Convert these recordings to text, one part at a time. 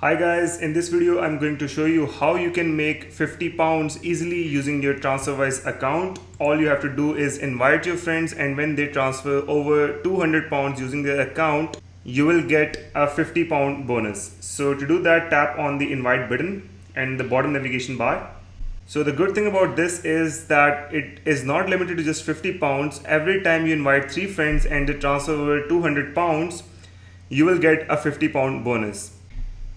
Hi guys, in this video I'm going to show you how you can make 50 pounds easily using your transferwise account. All you have to do is invite your friends, and when they transfer over 200 pounds using their account, you will get a 50 pound bonus. So to do that, tap on the invite button and the bottom navigation bar. So the good thing about this is that it is not limited to just 50 pounds. Every time you invite 3 friends and they transfer over 200 pounds, you will get a 50 pound bonus.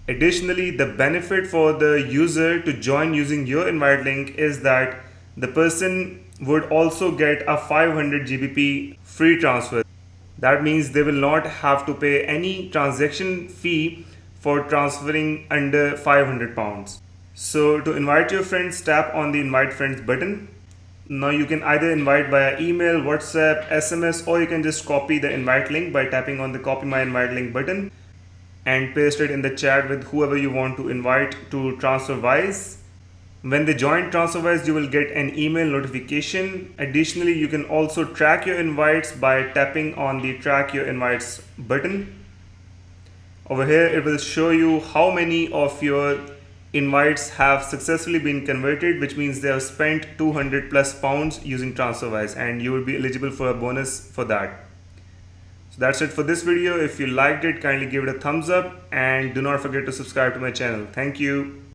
Additionally, the benefit for the user to join using your invite link is that the person would also get a 500 GBP free transfer. That means they will not have to pay any transaction fee for transferring under 500 pounds. So to invite your friends, tap on the invite friends button. Now you can either invite via email, WhatsApp, SMS, or you can just copy the invite link by tapping on the copy my invite link button and paste it in the chat with whoever you want to invite to transferwise. When they join transferwise, you will get an email notification. Additionally, you can also track your invites by tapping on the track your invites button. Over here it will show you how many of your invites have successfully been converted, which means they have spent 200 plus pounds using transferwise, and you will be eligible for a bonus for that. So that's it for this video. If you liked it, kindly give it a thumbs up and do not forget to subscribe to my channel. Thank you.